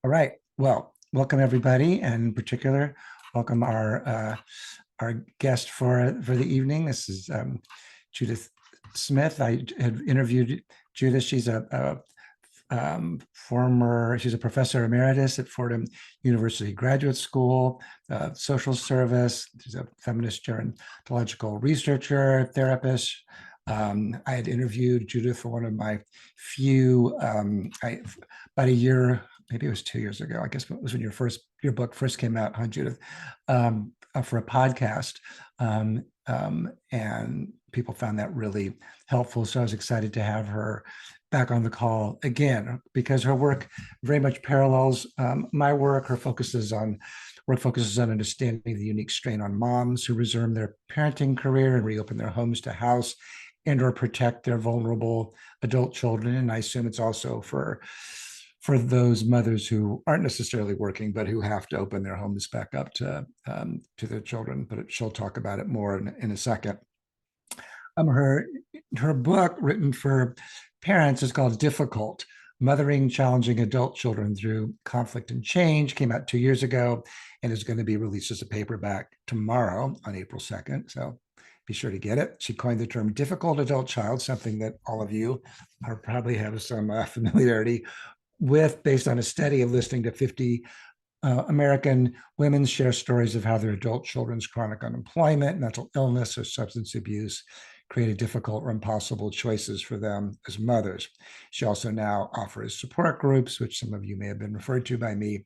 All right. Well, welcome everybody, and in particular, welcome our guest for the evening. This is Judith Smith. I had interviewed Judith. She's she's a professor emeritus at Fordham University Graduate School, social service. She's a feminist gerontological researcher, therapist. I had interviewed Judith for one of my few, about a year, maybe it was 2 years ago. I guess it was when your book first came out, huh, Judith, for a podcast. And people found that really helpful. So I was excited to have her back on the call again, because her work very much parallels my work. Her focuses on understanding the unique strain on moms who resume their parenting career and reopen their homes to house and or protect their vulnerable adult children. And I assume it's also for those mothers who aren't necessarily working, but who have to open their homes back up to their children. But she'll talk about it more in a second. Her book, written for parents, is called Difficult: Mothering Challenging Adult Children Through Conflict and Change. Came out 2 years ago and is going to be released as a paperback tomorrow on April 2nd. So be sure to get it. She coined the term difficult adult child, something that all of you are probably have some familiarity with, based on a study of listening to 50 American women share stories of how their adult children's chronic unemployment, mental illness, or substance abuse created difficult or impossible choices for them as mothers. She also now offers support groups, which some of you may have been referred to by me,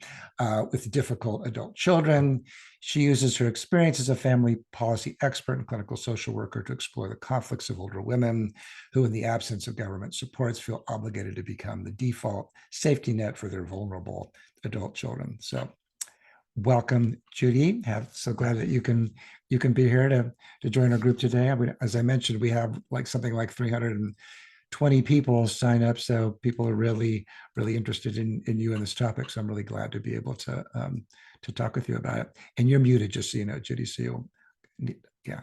with difficult adult children. She uses her experience as a family policy expert and clinical social worker to explore the conflicts of older women who, in the absence of government supports, feel obligated to become the default safety net for their vulnerable adult children. So welcome, Judy. So glad that you can be here to join our group today. As I mentioned, we have something like 320 people sign up, so people are really interested in you and this topic. So I'm really glad to be able to talk with you about it. And you're muted, just so you know, Judy. So yeah.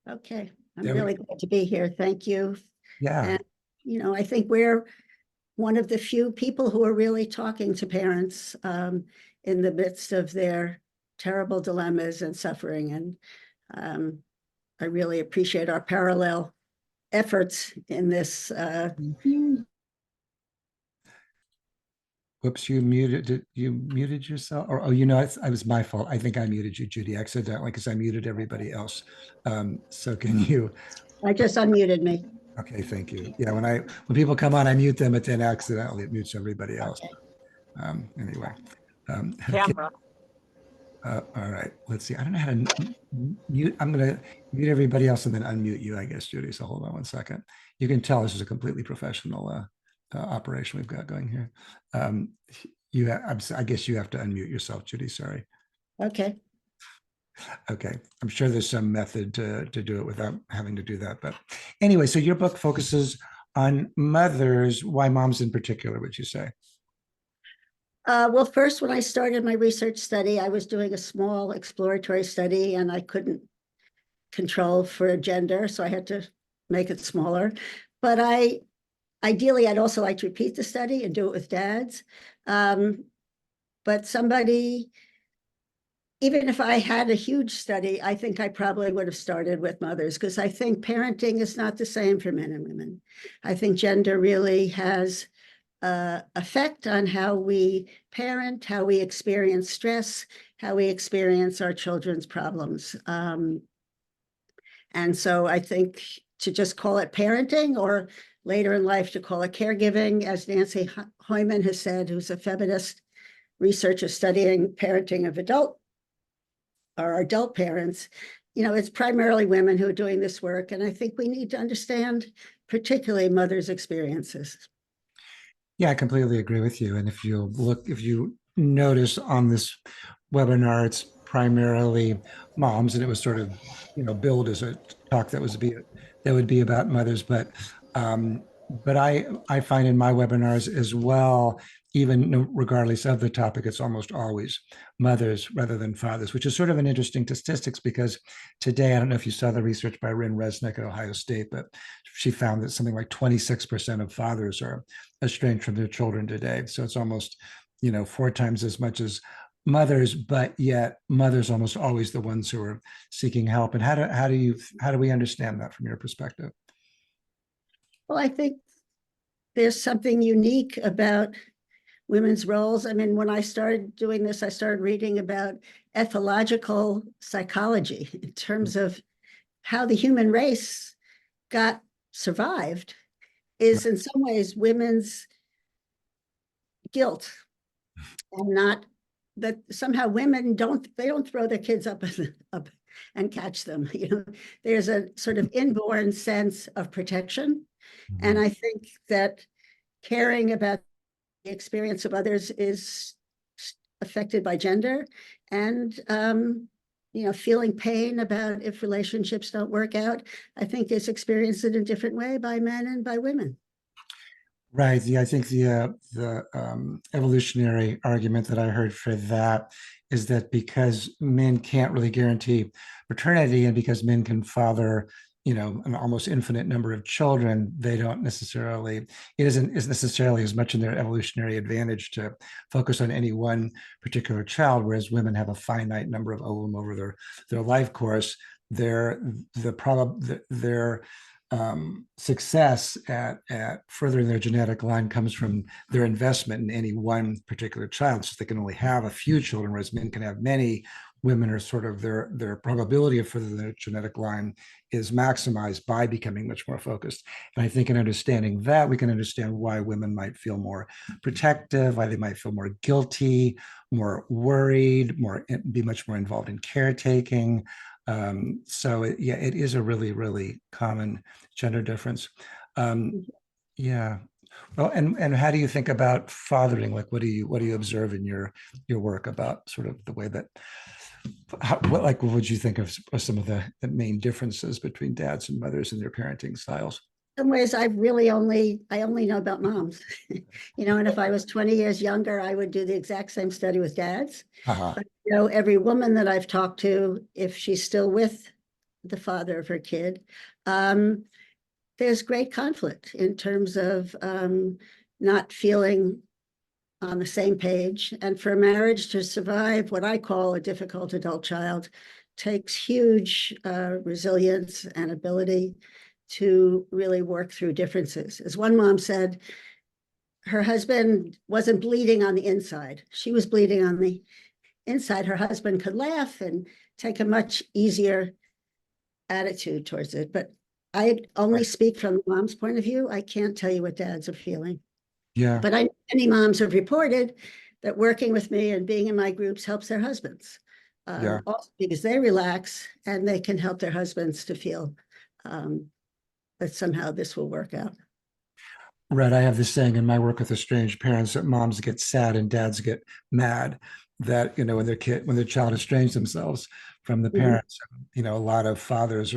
Okay, I'm really glad to be here. Thank you. Yeah. And I think we're one of the few people who are really talking to parents in the midst of their terrible dilemmas and suffering. And I really appreciate our parallel efforts in this. Whoops, you muted yourself? Or, it was my fault. I think I muted you, Judy, accidentally, because I muted everybody else. So can you? I just unmuted me. Okay, thank you. Yeah, when people come on, I mute them, but then accidentally it mutes everybody else. Okay. Anyway. Camera. All right, let's see. I don't know how to mute. I'm going to mute everybody else and then unmute you, I guess, Judy. So hold on one second. You can tell this is a completely professional operation we've got going here. I guess you have to unmute yourself, Judy. Sorry. Okay. Okay. I'm sure there's some method to do it without having to do that. But anyway, so your book focuses on mothers. Why moms in particular, would you say? Well, first, when I started my research study, I was doing a small exploratory study and I couldn't control for gender, so I had to make it smaller. But ideally, I'd also like to repeat the study and do it with dads. But somebody, even if I had a huge study, I think I probably would have started with mothers, because I think parenting is not the same for men and women. I think gender really has effect on how we parent, how we experience stress, how we experience our children's problems. And so I think to just call it parenting, or later in life to call it caregiving, as Nancy Coleman has said, who's a feminist researcher studying parenting of adult parents, it's primarily women who are doing this work. And I think we need to understand particularly mothers' experiences. Yeah, I completely agree with you. And if you notice on this webinar, it's primarily moms, and it was sort of, billed as a talk that would be about mothers. But I find in my webinars as well, even regardless of the topic, it's almost always mothers rather than fathers, which is sort of an interesting statistics, because today, I don't know if you saw the research by Rin Resnick at Ohio State, but she found that something like 26% of fathers are estranged from their children today. So it's almost 4 times as much as mothers, but yet mothers almost always the ones who are seeking help. And how do we understand that from your perspective? Well, I think there's something unique about women's roles. I mean, when I started doing this, I started reading about ethological psychology in terms of how the human race got survived is in some ways women's guilt, and not that somehow women don't throw their kids up and catch them. There's a sort of inborn sense of protection. And I think that caring about the experience of others is affected by gender, and feeling pain about if relationships don't work out, I think is experienced in a different way by men and by women. Right. Yeah, I think the evolutionary argument that I heard for that is that because men can't really guarantee paternity, and because men can father, an almost infinite number of children, they don't necessarily, it isn't necessarily as much in their evolutionary advantage to focus on any one particular child, whereas women have a finite number of ovum over their life course. Their success at furthering their genetic line comes from their investment in any one particular child. So they can only have a few children, whereas men can have many. Women are sort of their probability of furthering their genetic line is maximized by becoming much more focused. And I think in understanding that, we can understand why women might feel more protective, why they might feel more guilty, more worried, be much more involved in caretaking. So it is a really, really common gender difference. Yeah. Well, and how do you think about fathering? Like, what do you observe in your work about sort of the way that, what would you think of some of the main differences between dads and mothers and their parenting styles? In some ways, I only know about moms, and if I was 20 years younger, I would do the exact same study with dads. Uh-huh. But every woman that I've talked to, if she's still with the father of her kid, there's great conflict in terms of not feeling on the same page. And for a marriage to survive what I call a difficult adult child takes huge resilience and ability to really work through differences. As one mom said, her husband wasn't bleeding on the inside. She was bleeding on the inside. Her husband could laugh and take a much easier attitude towards it. But I only speak from the mom's point of view. I can't tell you what dads are feeling. Yeah. But many moms have reported that working with me and being in my groups helps their husbands. Yeah. Also because they relax and they can help their husbands to feel that somehow this will work out. Right. I have this saying in my work with estranged parents that moms get sad and dads get mad, that, when their child estranged themselves from the Mhm. parents, a lot of fathers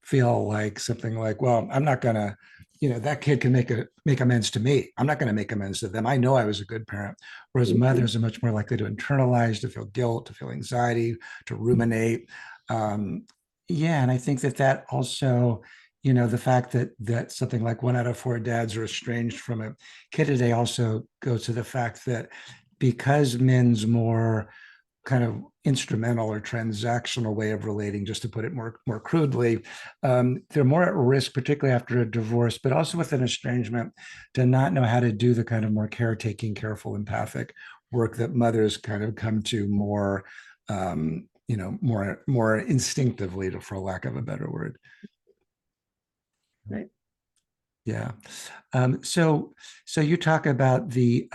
feel like something like, well, I'm not gonna, that kid can make amends to me. I'm not gonna make amends to them. I know I was a good parent. Whereas mothers are much more likely to internalize, to feel guilt, to feel anxiety, to ruminate. Yeah. And I think that also, the fact that something like 1 out of 4 dads are estranged from a kid today also goes to the fact that because men's more kind of instrumental or transactional way of relating, just to put it more crudely, they're more at risk, particularly after a divorce, but also with an estrangement, to not know how to do the kind of more caretaking, careful, empathic work that mothers kind of come to more, more instinctively, for lack of a better word. Right. Yeah. So you talk about the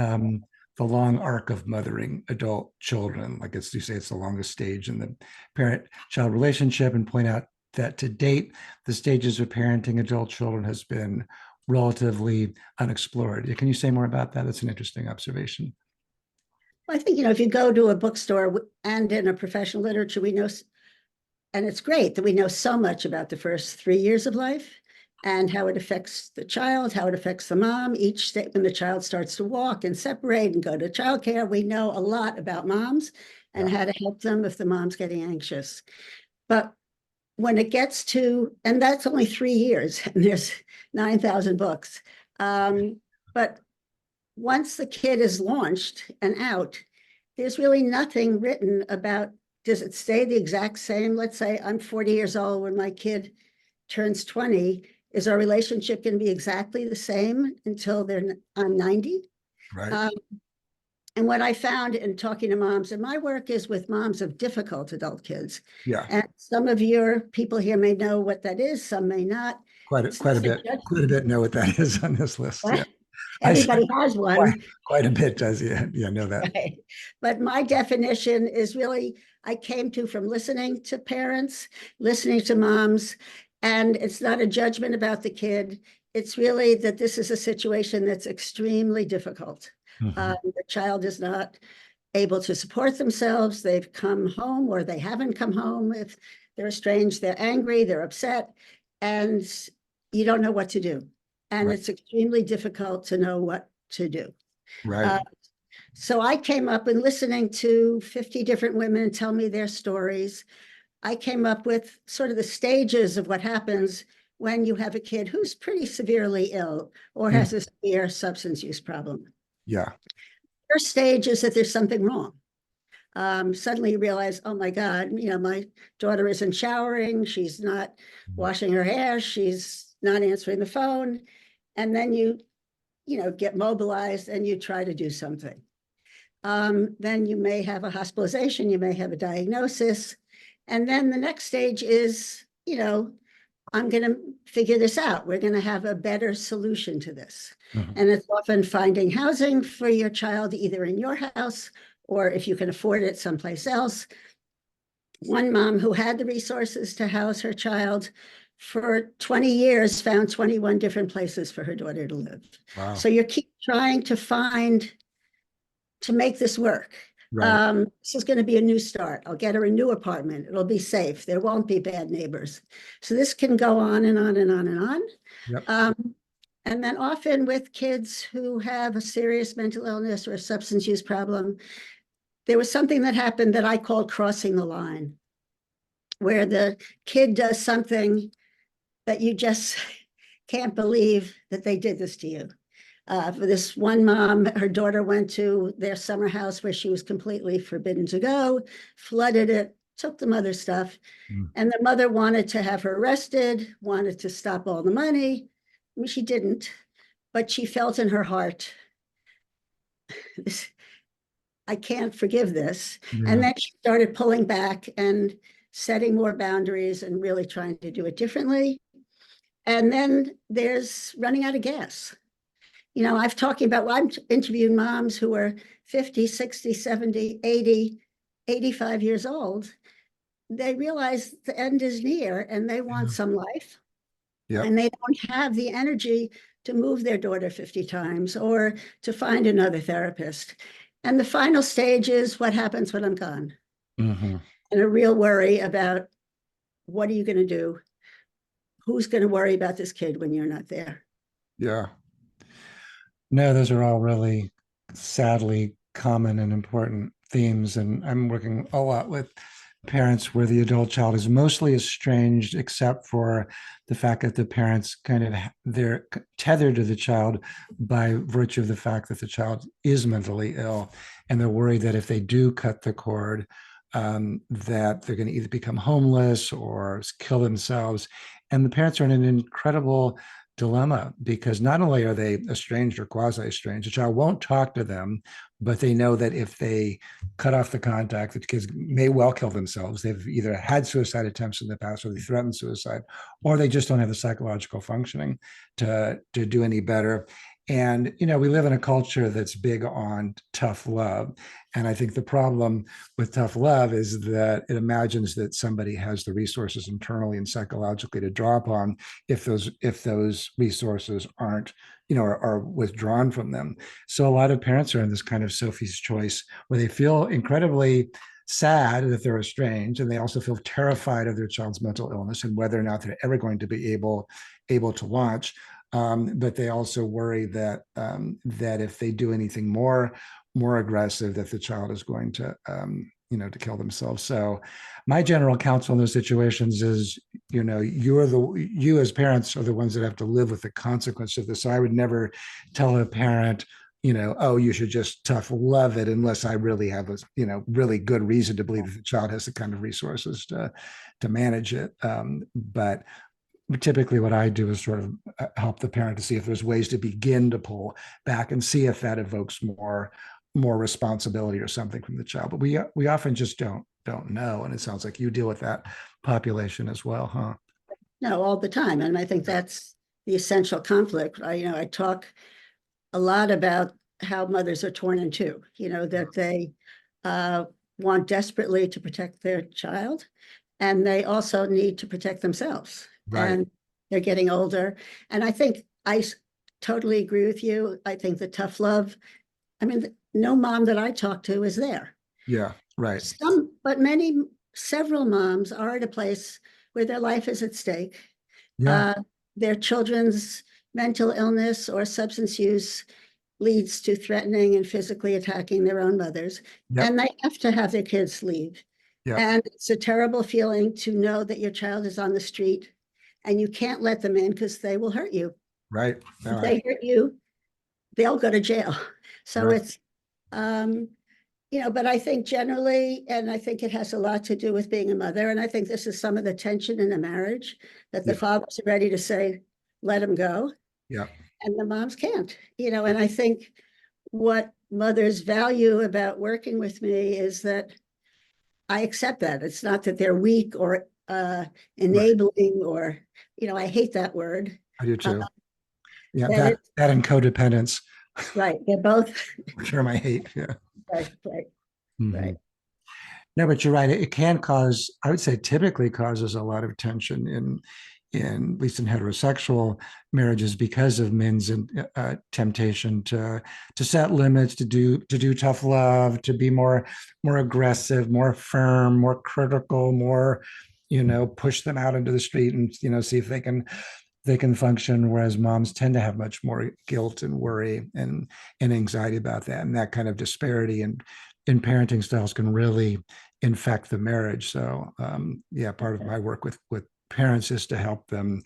long arc of mothering adult children, like you say, it's the longest stage in the parent-child relationship, and point out that to date, the stages of parenting adult children has been relatively unexplored. Can you say more about that? That's an interesting observation. Well, I think, if you go to a bookstore and in a professional literature, we know, and it's great that we know so much about the first 3 years of life and how it affects the child, how it affects the mom. Each state, when the child starts to walk and separate and go to childcare, we know a lot about moms and Yeah. how to help them if the mom's getting anxious. But when it gets to, and that's only 3 years, and there's 9,000 books. But once the kid is launched and out, there's really nothing written about, does it stay the exact same? Let's say I'm 40 years old when my kid turns 20. Is our relationship going to be exactly the same until I'm 90? Right. Um, and what I found in talking to moms, and my work is with moms of difficult adult kids. Yeah. And some of your people here may know what that is, some may not. Quite a, It's quite a not a bit. Quite a bit know what that is on this list. Yeah. what? I said Everybody has quite, one. quite a bit does. Yeah. Yeah. Know that. Right. But my definition is really, I came to from listening to parents, listening to moms, and it's not a judgment about the kid. It's really that this is a situation that's extremely difficult. Mhm. The child is not able to support themselves. They've come home or they haven't come home. If they're estranged, they're angry, they're upset, and you don't know what to do. And Right. it's extremely difficult to know what to do. Right. Uh, so I came up and listening to 50 different women tell me their stories. I came up with sort of the stages of what happens when you have a kid who's pretty severely ill or has a severe substance use problem. Yeah. First stage is that there's something wrong. Suddenly you realize, oh my God, my daughter isn't showering, she's not washing her hair, she's not answering the phone. And then you get mobilized and you try to do something. Then you may have a hospitalization, you may have a diagnosis. And then the next stage is, I'm going to figure this out. We're going to have a better solution to this. Mhm. And it's often finding housing for your child, either in your house or if you can afford it someplace else. One mom who had the resources to house her child for 20 years found 21 different places for her daughter to live. Wow. So you keep trying to make this work. Right. This is going to be a new start. I'll get her a new apartment. It'll be safe. There won't be bad neighbors. So this can go on and on and on and on. Yep. And then often with kids who have a serious mental illness or a substance use problem, there was something that happened that I called crossing the line, where the kid does something that you just can't believe that they did this to you. For this one mom, her daughter went to their summer house where she was completely forbidden to go, flooded it, took the mother's stuff. And the mother wanted to have her arrested, wanted to stop all the money. I mean, she didn't, but she felt in her heart, I can't forgive this. Yeah. And then she started pulling back and setting more boundaries and really trying to do it differently. And then there's running out of gas. I've talking about, well, I'm interviewing moms who are 50, 60, 70, 80, 85 years old. They realize the end is near and they want some life. Yep. And they don't have the energy to move their daughter 50 times or to find another therapist. And the final stage is what happens when I'm gone. Mm-hmm. And a real worry about what are you going to do? Who's going to worry about this kid when you're not there? Yeah. No, those are all really sadly common and important themes. And I'm working a lot with parents where the adult child is mostly estranged, except for the fact that the parents they're tethered to the child by virtue of the fact that the child is mentally ill. And they're worried that if they do cut the cord, that they're going to either become homeless or kill themselves. And the parents are in an incredible dilemma because not only are they estranged or quasi-estranged, the child won't talk to them, but they know that if they cut off the contact, the kids may well kill themselves. They've either had suicide attempts in the past or they threaten suicide, or they just don't have the psychological functioning to do any better. And, we live in a culture that's big on tough love. And I think the problem with tough love is that it imagines that somebody has the resources internally and psychologically to draw upon if those resources aren't, are withdrawn from them. So a lot of parents are in this kind of Sophie's choice where they feel incredibly sad that they're estranged, and they also feel terrified of their child's mental illness and whether or not they're ever going to be able to launch. But they also worry that that if they do anything more aggressive, that the child is going to to kill themselves. So my general counsel in those situations is, you as parents are the ones that have to live with the consequence of this. So I would never tell a parent, oh, you should just tough love it unless I really have a, really good reason to believe that the child has the kind of resources to manage it. But typically what I do is sort of help the parent to see if there's ways to begin to pull back and see if that evokes more responsibility or something from the child. But we often just don't know. And it sounds like you deal with that population as well, huh? No, all the time. And I think that's the essential conflict. I talk a lot about how mothers are torn in two, that they uh, want desperately to protect their child, and they also need to protect themselves. Right. And they're getting older. And I think I totally agree with you. I think the tough love, I mean, no mom that I talk to is there. Yeah. Right. But several moms are at a place where their life is at stake. Yeah. Uh, their children's mental illness or substance use leads to threatening and physically attacking their own mothers, Yep. and they have to have their kids leave. Yep. And it's a terrible feeling to know that your child is on the street and you can't let them in because they will hurt you. Right. All If right. they hurt you, they'll go to jail. So Right. it's, but I think generally, and I think it has a lot to do with being a mother, and I think this is some of the tension in the marriage, that the Yeah. fathers are ready to say, let him go, Yeah. and the moms can't, and I think what mothers value about working with me is that I accept that. It's not that they're weak or Right. enabling or, I hate that word. I do Uh, too. Yeah. that That it's that and codependence. right. They're both Sure, my hate. Yeah. right, right, Mhm. right. No, but you're right. It can cause, I would say typically causes a lot of tension at least in heterosexual marriages because of men's temptation to set limits, to do tough love, to be more aggressive, more firm, more critical, more, push them out into the street and, see if they can function, whereas moms tend to have much more guilt and worry and anxiety about that, and that kind of disparity in parenting styles can really infect the marriage. So yeah, part of my work with parents is to help them,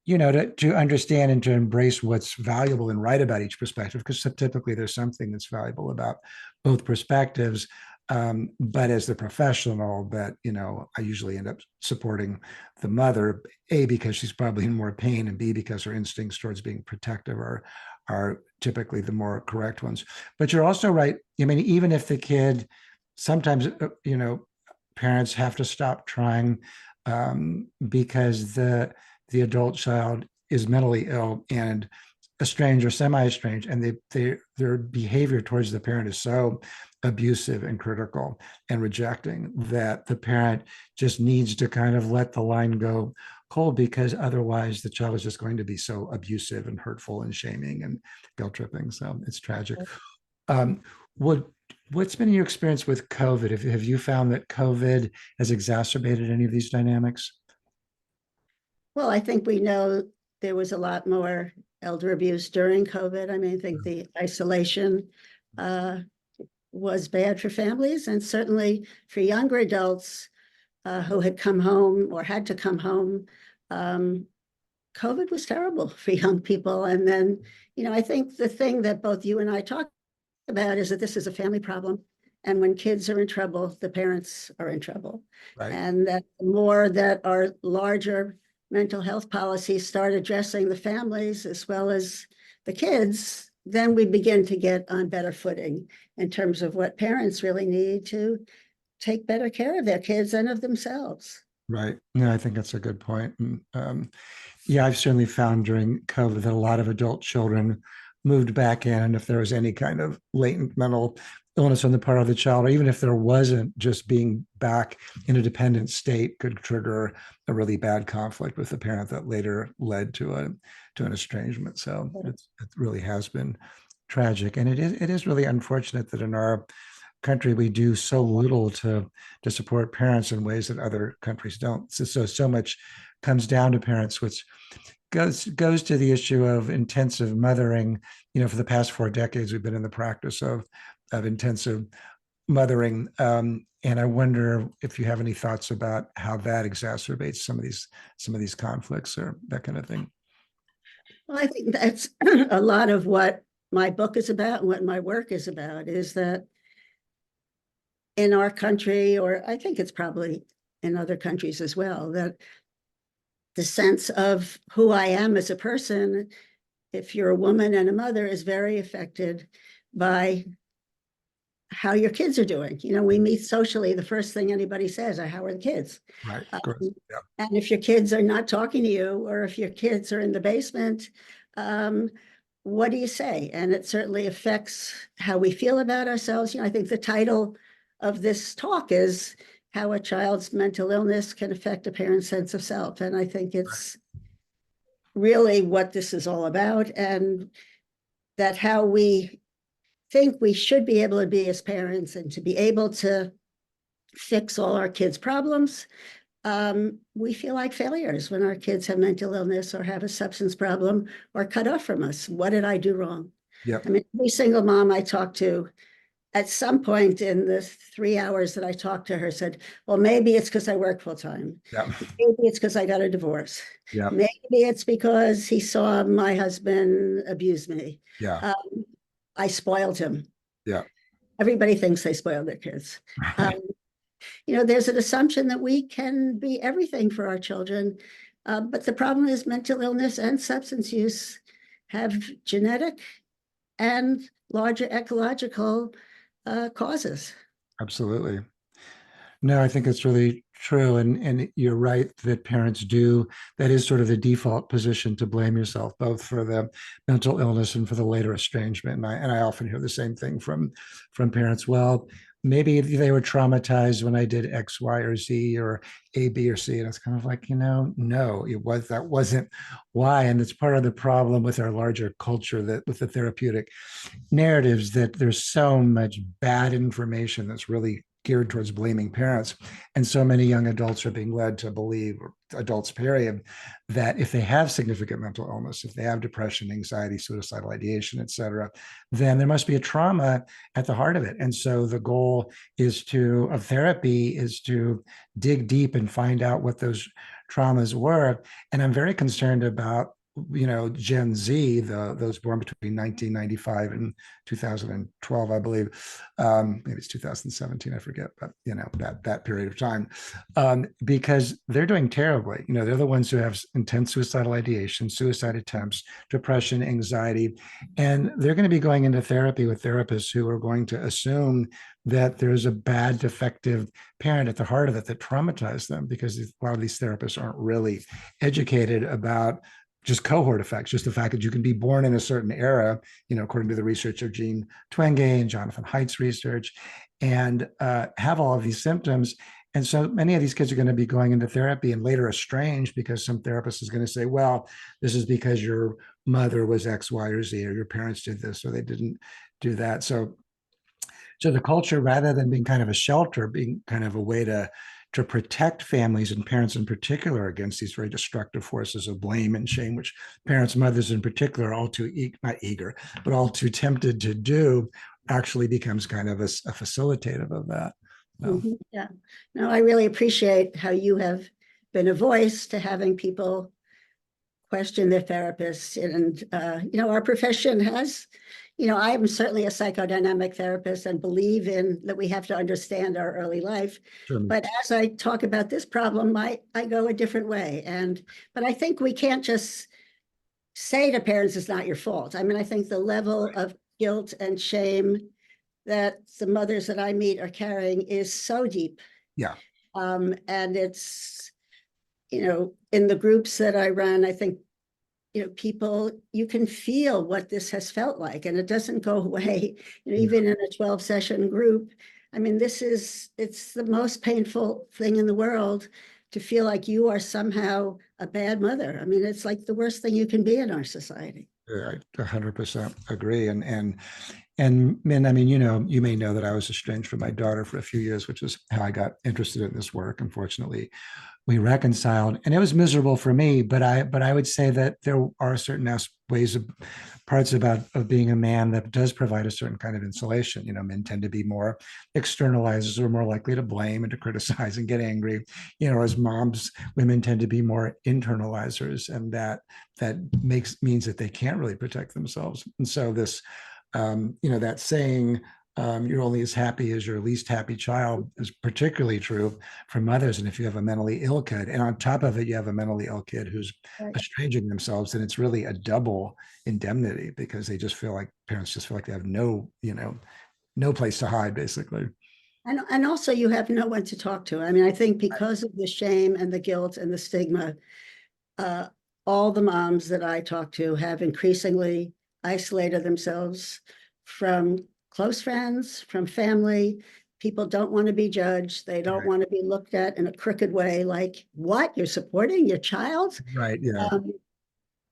to understand and to embrace what's valuable and right about each perspective, because typically there's something that's valuable about both perspectives. But as the professional, that I usually end up supporting the mother, A, because she's probably in more pain, and B, because her instincts towards being protective are typically the more correct ones. But you're also right. I mean, even if the kid, sometimes parents have to stop trying, because the adult child is mentally ill and estranged or semi-estranged, and their behavior towards the parent is so abusive and critical and rejecting that the parent just needs to kind of let the line go cold, because otherwise the child is just going to be so abusive and hurtful and shaming and guilt tripping. So it's tragic. Um, what what's been your experience with COVID? Have you found that COVID has exacerbated any of these dynamics? Well, I think we know there was a lot more elder abuse during COVID. I mean, I think the isolation uh, was bad for families, and certainly for younger adults who had come home or had to come home. Um, COVID was terrible for young people. And then, I think the thing that both you and I talked about is that this is a family problem. And when kids are in trouble, the parents are in trouble. Right. And that the more that our larger mental health policies start addressing the families as well as the kids, then we begin to get on better footing in terms of what parents really need to take better care of their kids and of themselves. Right. Yeah, I think that's a good point. And yeah, I've certainly found during COVID that a lot of adult children moved back in. And if there was any kind of latent mental illness on the part of the child, or even if there wasn't, just being back in a dependent state could trigger a really bad conflict with the parent that later led to an estrangement. So it really has been tragic. And it is really unfortunate that in our country we do so little to support parents in ways that other countries don't. So much comes down to parents, which goes to the issue of intensive mothering. For the past 4 decades, we've been in the practice of intensive mothering, and I wonder if you have any thoughts about how that exacerbates some of these conflicts or that kind of thing. Well, I think that's a lot of what my book is about and what my work is about is that in our country, or I think it's probably in other countries as well, that the sense of who I am as a person, if you're a woman and a mother, is very affected by how your kids are doing. You know, we meet socially, the first thing anybody says are, how are the kids? Right. Of course. Yeah. And if your kids are not talking to you, or if your kids are in the basement, what do you say? And it certainly affects how we feel about ourselves. You know, I think the title of this talk is how a child's mental illness can affect a parent's sense of self. And I think it's really what this is all about, and that how we think we should be able to be as parents and to be able to fix all our kids' problems. We feel like failures when our kids have mental illness or have a substance problem or cut off from us. What did I do wrong? Yep. I mean, every single mom I talked to at some point in the 3 hours that I talked to her said, well, maybe it's because I work full time. Yep. Maybe it's because I got a divorce. Yep. Maybe it's because he saw my husband abuse me. Yeah. I spoiled him. Yeah. Everybody thinks they spoil their kids. Right. You know, there's an assumption that we can be everything for our children. But the problem is mental illness and substance use have genetic and larger ecological causes. Absolutely. No, I think it's really true. And you're right that parents do, that is sort of the default position to blame yourself, both for the mental illness and for the later estrangement. And I often hear the same thing from parents. Well, maybe they were traumatized when I did X, Y, or Z, or A, B, or C. And it's kind of like, no, that wasn't why. And it's part of the problem with our larger culture, that with the therapeutic narratives, that there's so much bad information that's really geared towards blaming parents. And so many young adults are being led to believe, or adults period, that if they have significant mental illness, if they have depression, anxiety, suicidal ideation, et cetera, then there must be a trauma at the heart of it. And so the goal of therapy is to dig deep and find out what those traumas were. And I'm very concerned about Gen Z, those born between 1995 and 2012, I believe. Maybe it's 2017, I forget, but that period of time, because they're doing terribly. They're the ones who have intense suicidal ideation, suicide attempts, depression, anxiety, and they're going to be going into therapy with therapists who are going to assume that there's a bad, defective parent at the heart of it that traumatized them, because a lot of these therapists aren't really educated about just cohort effects, just the fact that you can be born in a certain era, according to the research of Jean Twenge and Jonathan Haidt's research, and have all of these symptoms. And so many of these kids are going to be going into therapy and later estranged because some therapist is going to say, well, this is because your mother was X, Y, or Z, or your parents did this, or they didn't do that. So the culture, rather than being kind of a shelter, being kind of a way to protect families and parents in particular against these very destructive forces of blame and shame, which parents, mothers in particular, are all too not eager, but all too tempted to do, actually becomes kind of a facilitative of that. So. Yeah. No, I really appreciate how you have been a voice to having people question their therapists. And, our profession has, I am certainly a psychodynamic therapist and believe in that we have to understand our early life. Sure. But as I talk about this problem, I go a different way. But I think we can't just say to parents, it's not your fault. I mean, I think the level of guilt and shame that the mothers that I meet are carrying is so deep. Yeah. And it's, in the groups that I run, I think, people, you can feel what this has felt like, and it doesn't go away, even in a 12-session group. I mean, it's the most painful thing in the world to feel like you are somehow a bad mother. I mean, it's like the worst thing you can be in our society. I 100% agree. And And I mean, you may know that I was estranged from my daughter for a few years, which is how I got interested in this work. Unfortunately, we reconciled, and it was miserable for me. But I would say that there are certain ways of parts about of being a man that does provide a certain kind of insulation. Men tend to be more externalizers, or more likely to blame and to criticize and get angry. As moms, women tend to be more internalizers, and that means that they can't really protect themselves. And so that saying, you're only as happy as your least happy child, is particularly true for mothers. And if you have a mentally ill kid, and on top of it, you have a mentally ill kid who's Right. estranging themselves, then it's really a double indemnity, because parents just feel like they have no place to hide, basically. And also you have no one to talk to. I mean, I think because of the shame and the guilt and the stigma, uh, all the moms that I talk to have increasingly isolated themselves from close friends, from family. People don't want to be judged. They don't Right. want to be looked at in a crooked way, like, what? You're supporting your child? Right. Yeah. Um,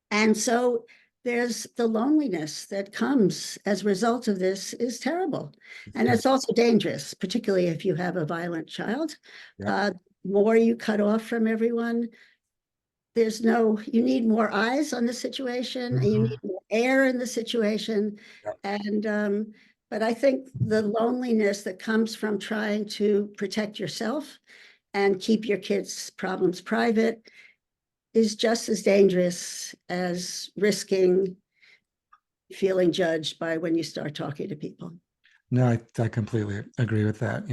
and so there's the loneliness that comes as a result of this is terrible. And it's also dangerous, particularly if you have a violent child. Yeah. Uh, more you cut off from everyone, you need more eyes on the situation, and you Mhm. need more air in the situation. Yeah. And but I think the loneliness that comes from trying to protect yourself and keep your kids' problems private is just as dangerous as risking feeling judged by when you start talking to people. No, I completely agree with that.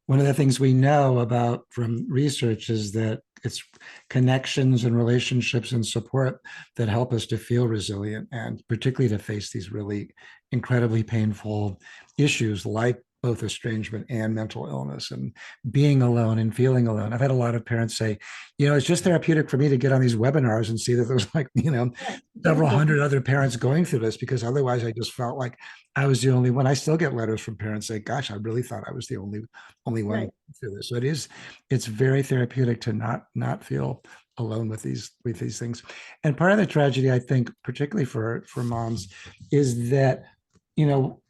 One of the things we know about from research is that it's connections and relationships and support that help us to feel resilient, and particularly to face these really incredibly painful issues like both estrangement and mental illness, and being alone and feeling alone. I've had a lot of parents say, it's just therapeutic for me to get on these webinars and see that there's like, several hundred other parents going through this, because otherwise I just felt like I was the only one. I still get letters from parents saying, gosh, I really thought I was the only one Right. through this. So it's very therapeutic to not feel alone with these things. And part of the tragedy, I think, particularly for moms, is that,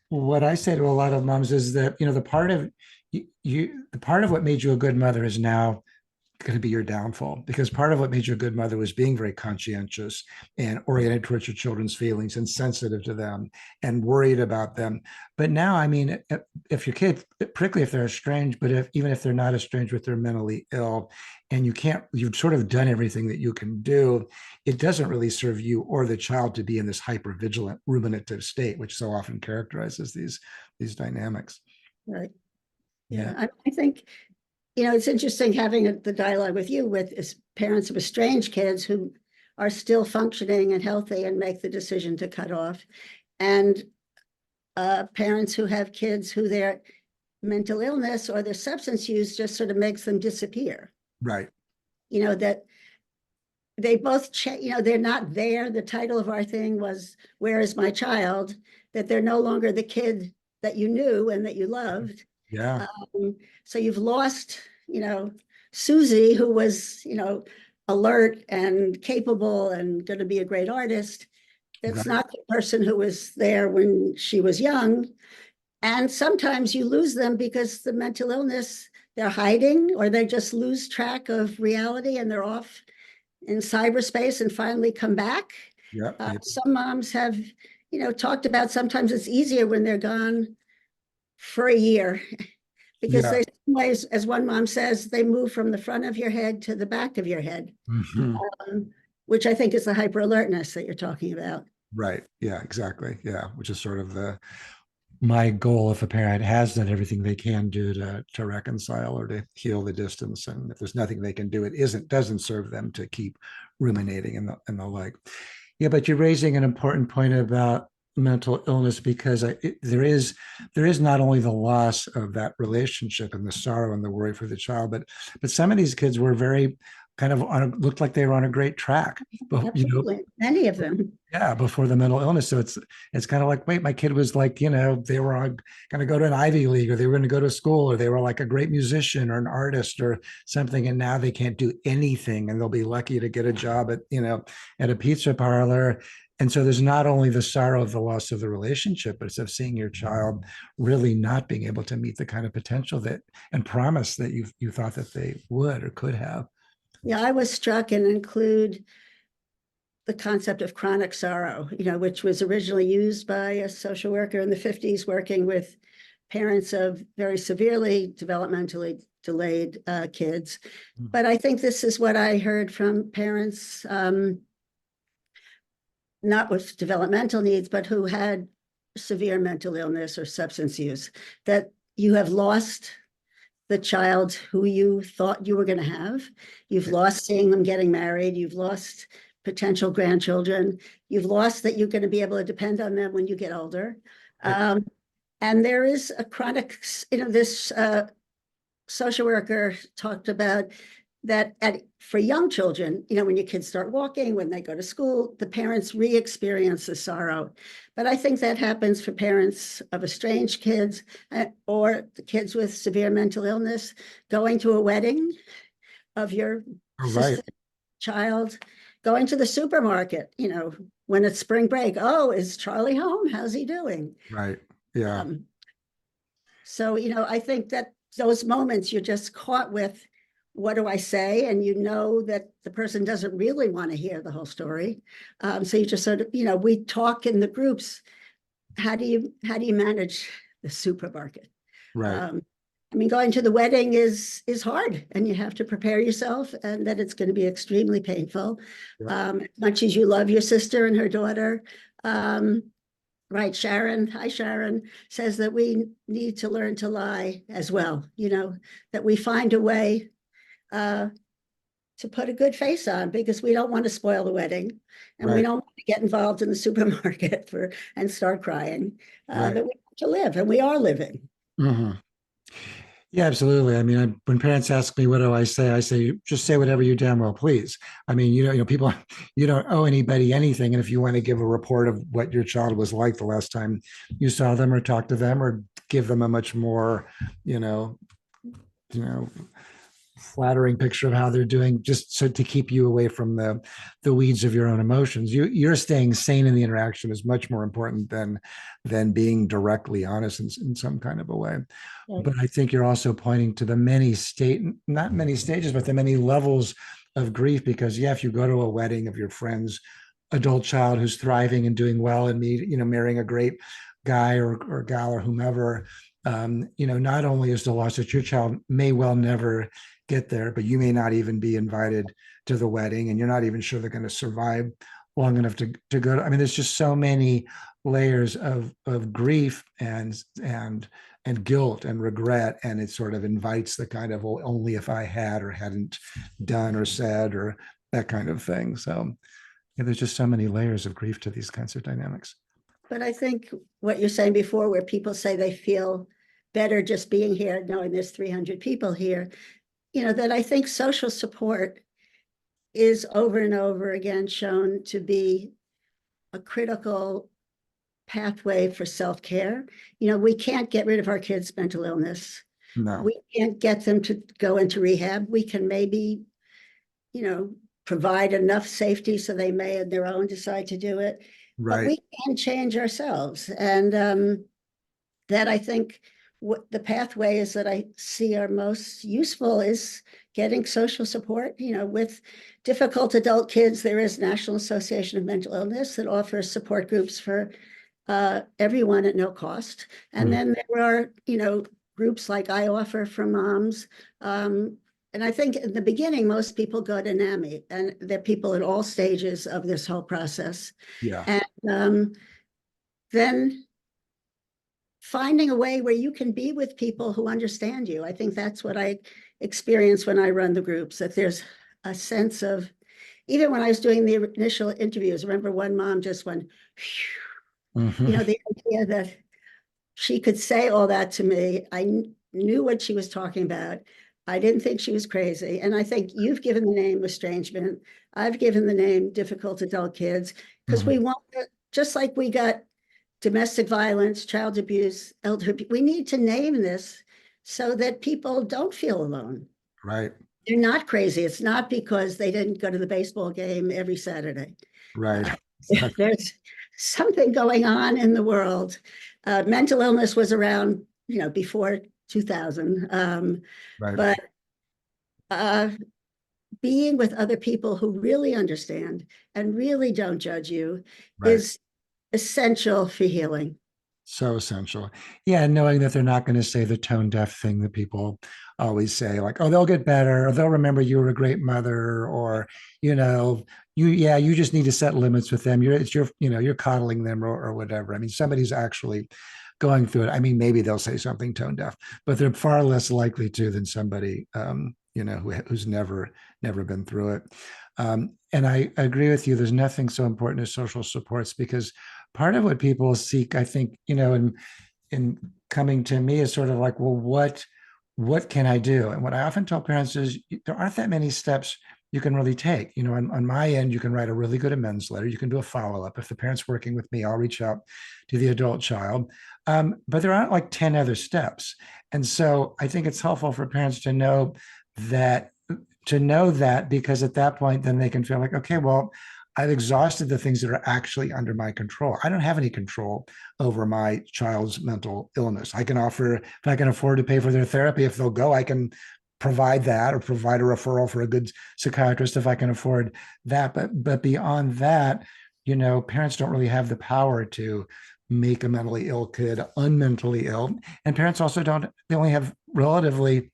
what I say to a lot of moms is that, the part of what made you a good mother is now going to be your downfall, because part of what made you a good mother was being very conscientious and oriented towards your children's feelings and sensitive to them and worried about them. But now, I mean, if your kid, particularly if they're estranged, but even if they're not estranged, but they're mentally ill, and you've sort of done everything that you can do, it doesn't really serve you or the child to be in this hypervigilant ruminative state, which so often characterizes these dynamics. Right. Yeah. Yeah. I think, it's interesting having the dialogue with you with parents of estranged kids who are still functioning and healthy and make the decision to cut off, and parents who have kids who their mental illness or their substance use just sort of makes them disappear. Right. That they both, they're not there. The title of our thing was, "Where is my child?" That they're no longer the kid that you knew and that you loved. Yeah. So you've lost, Susie, who was, alert and capable and going to be a great artist. That's Right. not the person who was there when she was young. And sometimes you lose them because the mental illness, they're hiding, or they just lose track of reality and they're off in cyberspace and finally come back. Yeah. Some moms have, talked about sometimes it's easier when they're gone for a year, because Yeah. there's some ways, as one mom says, they move from the front of your head to the back of your head, Mhm. um, which I think is the hyper alertness that you're talking about. Right. Yeah, exactly. Yeah. Which is sort of my goal. If a parent has done everything they can do to reconcile or to heal the distance, and if there's nothing they can do, doesn't serve them to keep ruminating and the like. Yeah, but you're raising an important point about mental illness, because there is not only the loss of that relationship and the sorrow and the worry for the child, but some of these kids were very kind of looked like they were on a great track, but Absolutely, many of them. yeah, before the mental illness. So it's kind of like, wait, my kid was like, they were going to go to an Ivy League, or they were going to go to school, or they were like a great musician or an artist or something, and now they can't do anything, and they'll be lucky to get a job at a pizza parlor. And so there's not only the sorrow of the loss of the relationship, but it's of seeing your child really not being able to meet the kind of potential that and promise that you thought that they would or could have. Yeah, I was struck and include the concept of chronic sorrow, which was originally used by a social worker in the 50s, working with parents of very severely developmentally delayed kids. But I think this is what I heard from parents, not with developmental needs, but who had severe mental illness or substance use, that you have lost the child who you thought you were going to have. You've lost seeing them getting married. You've lost potential grandchildren. You've lost that you're going to be able to depend on them when you get older. And there is a chronic, this social worker talked about that for young children, when your kids start walking, when they go to school, the parents re-experience the sorrow. But I think that happens for parents of estranged kids or the kids with severe mental illness, going to a wedding of your sister's child, going to the supermarket, when it's spring break. Oh, is Charlie home? How's he doing? Right. Yeah. So, I think that those moments you're just caught with, what do I say? And that the person doesn't really want to hear the whole story. So you just sort of, we talk in the groups. How do you manage the supermarket? Right. Going to the wedding is hard, and you have to prepare yourself, and that it's going to be extremely painful. As much as you love your sister and her daughter. Right, Sharon, hi Sharon, says that we need to learn to lie as well, that we find a way to put a good face on, because we don't want to spoil the wedding, and we don't want to get involved in the supermarket and start crying. That we have to live, and we are living. Yeah, absolutely. I mean, when parents ask me, what do I say, just say whatever you damn well please. I mean, people, you don't owe anybody anything. And if you want to give a report of what your child was like the last time you saw them or talked to them, or give them a much more, flattering picture of how they're doing, just so to keep you away from the weeds of your own emotions. You're staying sane in the interaction is much more important than being directly honest in some kind of a way. But I think you're also pointing to the not many stages, but the many levels of grief, because if you go to a wedding of your friend's adult child who's thriving and doing well and marrying a great guy or gal or whomever, not only is the loss that your child may well never get there, but you may not even be invited to the wedding, and you're not even sure they're going to survive long enough to go. I mean, there's just so many layers of grief and guilt and regret, and it sort of invites the kind of, well, only if I had or hadn't done or said or that kind of thing. So there's just so many layers of grief to these kinds of dynamics. But I think what you're saying before, where people say they feel better just being here, knowing there's 300 people here, that I think social support is over and over again shown to be a critical pathway for self-care. We can't get rid of our kids' mental illness. No. We can't get them to go into rehab. We can maybe, provide enough safety so they may on their own decide to do it. But we can change ourselves. And that I think what the pathways that I see are most useful is getting social support. With difficult adult kids, there is National Association of Mental Illness that offers support groups for everyone at no cost. And then there are, groups like I offer for moms. And I think in the beginning, most people go to NAMI, and they're people at all stages of this whole process. Yeah. And then finding a way where you can be with people who understand you. I think that's what I experience when I run the groups, that there's a sense of, even when I was doing the initial interviews, I remember one mom just went, the idea that she could say all that to me. I knew what she was talking about. I didn't think she was crazy. And I think you've given the name estrangement. I've given the name difficult adult kids, because we want, just like we got domestic violence, child abuse, elder abuse, we need to name this so that people don't feel alone. Right. They're not crazy. It's not because they didn't go to the baseball game every Saturday. Right. Exactly. there's something going on in the world. Mental illness was around, before 2000. Right. But uh, being with other people who really understand and really don't judge you Right. is essential for healing. So essential. Yeah, knowing that they're not going to say the tone deaf thing that people always say, like, oh, they'll get better, or they'll remember you were a great mother, or, you know, you just need to set limits with them. You're coddling them or whatever. I mean, somebody's actually going through it. I mean, maybe they'll say something tone deaf, but they're far less likely to than somebody, who's never been through it. And I agree with you. There's nothing so important as social supports, because part of what people seek, I think, in coming to me is sort of like, well, what can I do? And what I often tell parents is there aren't that many steps you can really take. On my end, you can write a really good amends letter. You can do a follow-up. If the parent's working with me, I'll reach out to the adult child. But there aren't like 10 other steps. And so I think it's helpful for parents that to know that, because at that point, then they can feel like, okay, well, I've exhausted the things that are actually under my control. I don't have any control over my child's mental illness. I can offer, if I can afford to pay for their therapy, if they'll go, I can provide that, or provide a referral for a good psychiatrist if I can afford that. But beyond that, parents don't really have the power to make a mentally ill kid unmentally ill. And parents also don't, they only have relatively